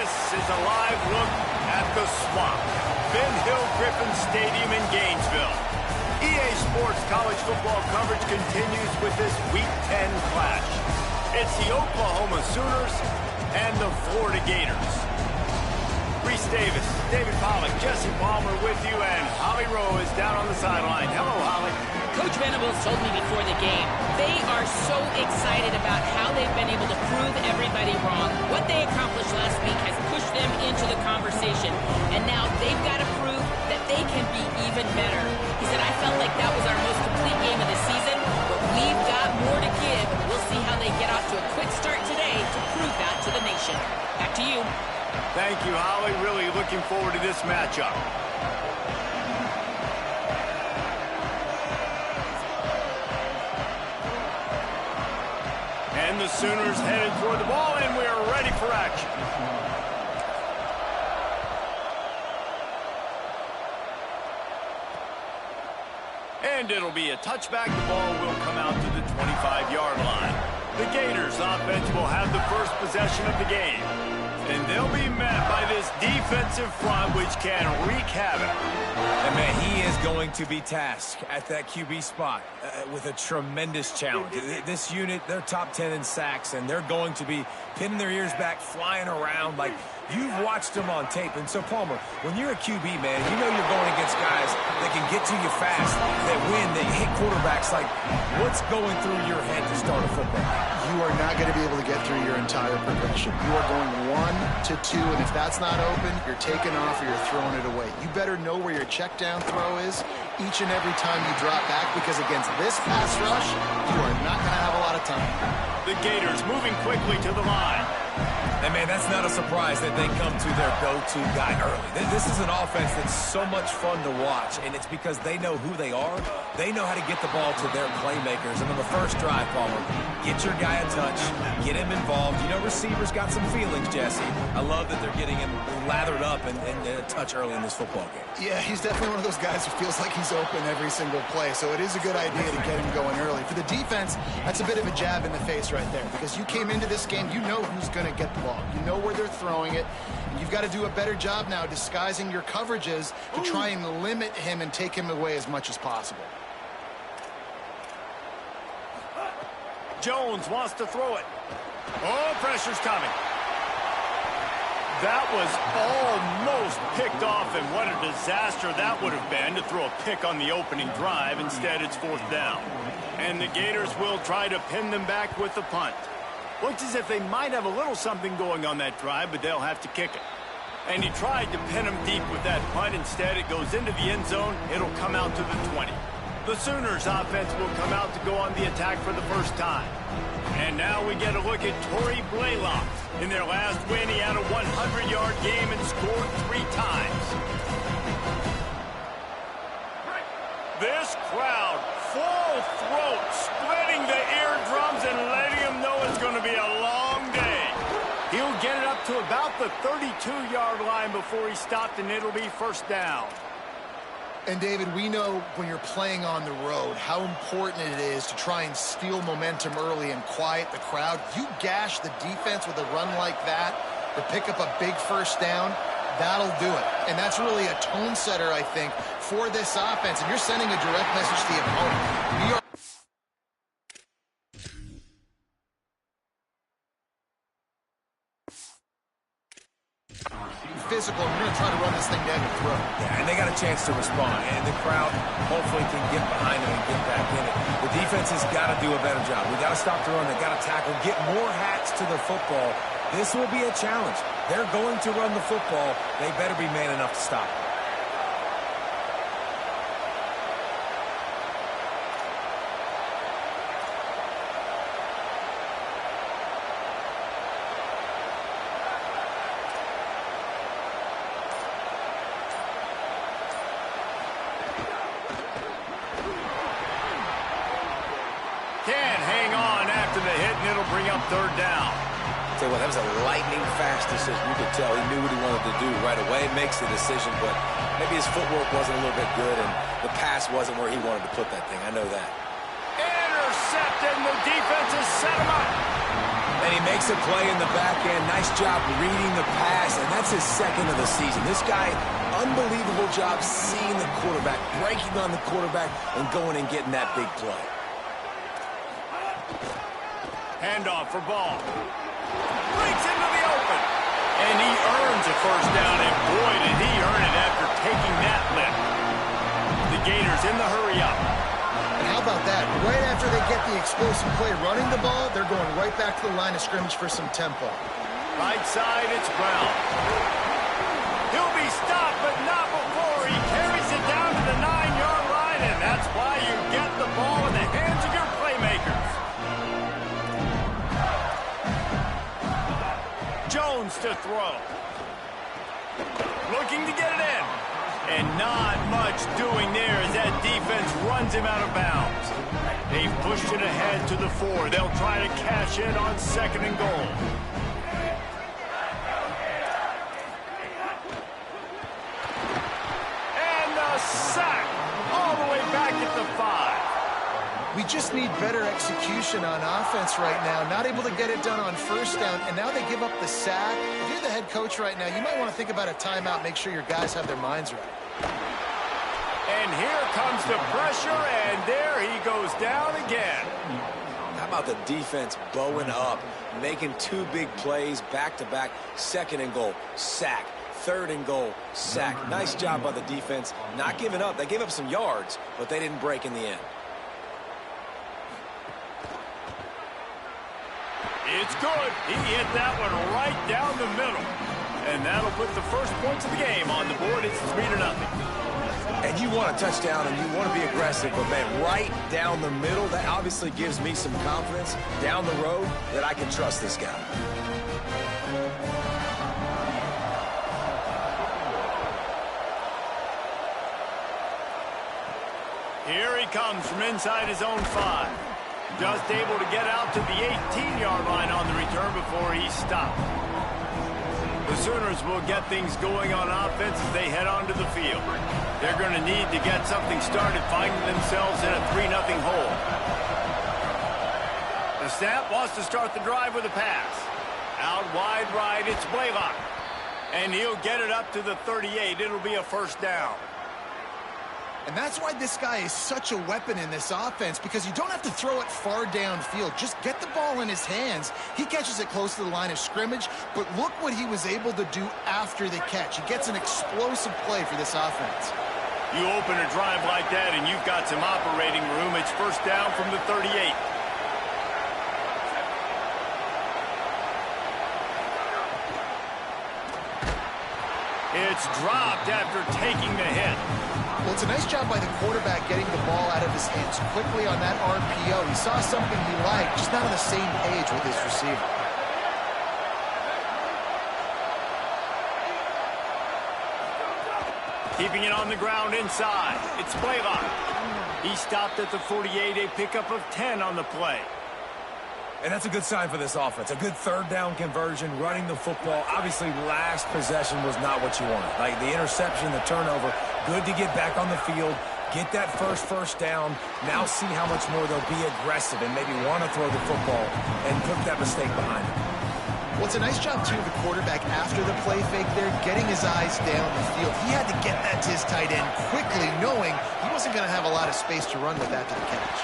This is a live look at the Swamp, Ben Hill Griffin Stadium in Gainesville. EA Sports college football coverage continues with this Week 10 clash. It's the Oklahoma Sooners and the Florida Gators. Reese Davis, David Pollack, Jesse Palmer with you, and Holly Rowe is down on the sideline. Hello, Holly. Coach Venables told me before the game, they are so excited about how they've been able to prove everybody wrong. What they accomplished last week has pushed them into the conversation, and now they've got to prove that they can be even better. He said, I felt like that was our most complete game of the season, but we've got more to give. We'll see how they get off to a quick start today to prove that to the nation. Back to you. Thank you, Holly. Really looking forward to this matchup. And the Sooners headed toward the ball, and we are ready for action. And it'll be a touchback. The ball will come out to the 25-yard line. The Gators offense will have the first possession of the game. And they'll be met by this defensive front, which can wreak havoc. And, man, he is going to be tasked at that QB spot with a tremendous challenge. This unit, they're top 10 in sacks, and they're going to be pinning their ears back, flying around like you've watched them on tape. And so, Palmer, when you're a QB, man, you know you're going against guys that can get to you fast, that win, that hit quarterbacks. Like, what's going through your head to start a football game? You are not going to be able to get through your entire progression. You are going 1 to 2, and if that's not open, you're taking off or you're throwing it away. You better know where your check down throw is each and every time you drop back, because against this pass rush, you are not going to have a lot of time. The Gators moving quickly to the line. And, man, that's not a surprise that they come to their go-to guy early. This is an offense that's so much fun to watch, and it's because they know who they are. They know how to get the ball to their playmakers. And on the first drive, Palmer, get your guy a touch, get him involved. You know, receivers got some feelings, Jesse. I love that they're getting him lathered up and a touch early in this football game. Yeah, he's definitely one of those guys who feels like he's open every single play, so it is a good idea to get him going early. For the defense, that's a bit of a jab in the face right there, because you came into this game, you know who's going to get the ball. You know where they're throwing it, and you've got to do a better job now disguising your coverages to try and limit him and take him away as much as possible. Jones wants to throw it. Oh, pressure's coming. That was almost picked off, and what a disaster that would have been to throw a pick on the opening drive. Instead, it's 4th down. And the Gators will try to pin them back with the punt. Looks as if they might have a little something going on that drive, but they'll have to kick it. And he tried to pin him deep with that punt. Instead, it goes into the end zone. It'll come out to the 20. The Sooners offense will come out to go on the attack for the first time. And now we get a look at Torrey Blaylock. In their last win, he had a 100-yard game and scored 3 times. This crowd, full throat, splitting the eardrums and letting them know it's going to be a long day. He'll get it up to about the 32-yard line before he stopped, and it'll be 1st down. And, David, we know when you're playing on the road how important it is to try and steal momentum early and quiet the crowd. You gash the defense with a run like that to pick up a big 1st down, that'll do it. And that's really a tone setter, I think, for this offense. And you're sending a direct message to the opponent. We are physical, and we're going to try to run this thing down your throat. Yeah, and they got a chance to respond, and the crowd hopefully can get behind them and get back in it. The defense has got to do a better job. We got to stop the run. They got to tackle, get more hats to the football. This will be a challenge. They're going to run the football. They better be man enough to stop it. Can hang on after the hit, and it'll bring up 3rd down. Tell you what, that was a lightning-fast decision. You could tell he knew what he wanted to do right away. Makes the decision, but maybe his footwork wasn't a little bit good, and the pass wasn't where he wanted to put that thing. I know that. Intercepted, and the defense has set him up. And he makes a play in the back end. Nice job reading the pass, and that's his second of the season. This guy, unbelievable job seeing the quarterback, breaking on the quarterback, and going and getting that big play. Handoff for Ball. Breaks into the open. And he earns a first down, and boy, did he earn it after taking that lift. The Gators in the hurry up. And how about that? Right after they get the explosive play running the ball, they're going right back to the line of scrimmage for some tempo. Right side, it's Brown. He'll be stopped, but not before he carries it down to the 9-yard line, and that's why you get the ball in the hands of your playmakers. Jones to throw. Looking to get it in. And not much doing there as that defense runs him out of bounds. They've pushed it ahead to the 4. They'll try to cash in on 2nd and goal. And the sack all the way back at the 5. We just need better execution on offense right now. Not able to get it done on first down, and now they give up the sack. If you're the head coach right now, you might want to think about a timeout, make sure your guys have their minds right. And here comes the pressure, and there he goes down again. How about the defense bowing up, making 2 big plays back-to-back, 2nd and goal, sack, 3rd and goal, sack. Nice job by the defense, not giving up. They gave up some yards, but they didn't break in the end. It's good. He hit that one right down the middle. And that'll put the first points of the game on the board. It's 3-0. And you want a touchdown and you want to be aggressive, but man, right down the middle, that obviously gives me some confidence down the road that I can trust this guy. Here he comes from inside his own 5. Just able to get out to the 18-yard line on the return before he's stopped. The Sooners will get things going on offense as they head onto the field. They're going to need to get something started, finding themselves in a 3-0 hole. The snap wants to start the drive with a pass. Out wide right, it's Blaylock. And he'll get it up to the 38. It'll be a first down. And that's why this guy is such a weapon in this offense, because you don't have to throw it far downfield. Just get the ball in his hands. He catches it close to the line of scrimmage, but look what he was able to do after the catch. He gets an explosive play for this offense. You open a drive like that, and you've got some operating room. It's first down from the 38. It's dropped after taking the hit. Well, it's a nice job by the quarterback getting the ball out of his hands quickly on that RPO. He saw something he liked, just not on the same page with his receiver. Keeping it on the ground inside. It's Blaylock. He stopped at the 48, a pickup of 10 on the play. And that's a good sign for this offense. A good 3rd down conversion, running the football. Obviously, last possession was not what you wanted. Like the interception, the turnover, good to get back on the field, get that first down. Now see how much more they'll be aggressive and maybe want to throw the football and put that mistake behind them. Well, it's a nice job, too, of the quarterback after the play fake there, getting his eyes down the field. He had to get that to his tight end quickly, knowing he wasn't going to have a lot of space to run with after the catch.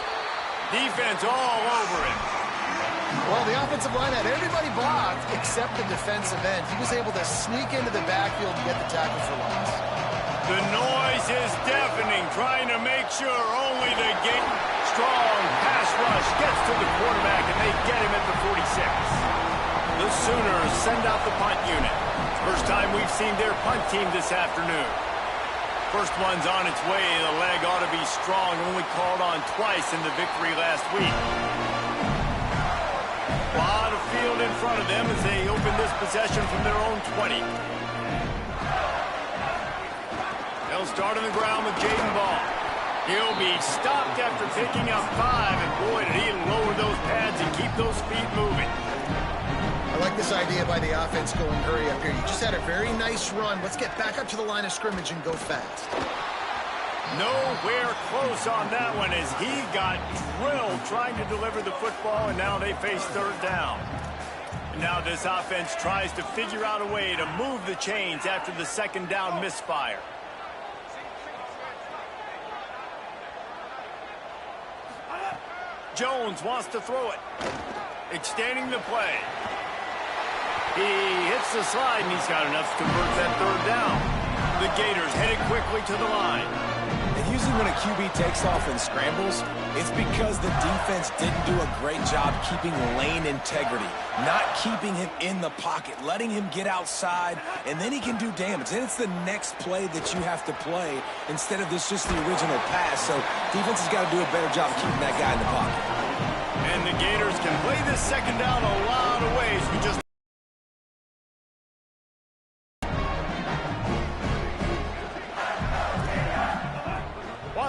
Defense all over it. Well, the offensive line had everybody blocked except the defensive end. He was able to sneak into the backfield and get the tackle for loss. The noise is deafening, trying to make sure only the strong pass rush gets to the quarterback, and they get him at the 46. The Sooners send out the punt unit. First time we've seen their punt team this afternoon. First one's on its way. The leg ought to be strong, only called on twice in the victory last week. A lot of field in front of them as they open this possession from their own 20. They'll start on the ground with Jaden Ball. He'll be stopped after picking up 5, and boy, did he lower those pads and keep those feet moving. I like this idea by the offense going hurry up here. You just had a very nice run. Let's get back up to the line of scrimmage and go fast. Nowhere close on that one as he got drilled trying to deliver the football, and now they face 3rd down. Now this offense tries to figure out a way to move the chains after the second down misfire. Jones wants to throw it. Extending the play. He hits the slide, and he's got enough to convert that third down. The Gators headed quickly to the line. And usually when a QB takes off and scrambles, it's because the defense didn't do a great job keeping lane integrity, not keeping him in the pocket, letting him get outside, and then he can do damage. Then it's the next play that you have to play instead of this just the original pass. So defense has got to do a better job keeping that guy in the pocket. And the Gators can play this second down a lot of ways. We just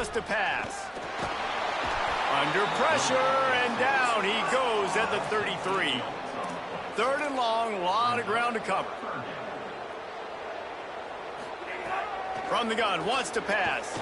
wants to pass. Under pressure, and down he goes at the 33. Third and long, a lot of ground to cover. From the gun, wants to pass.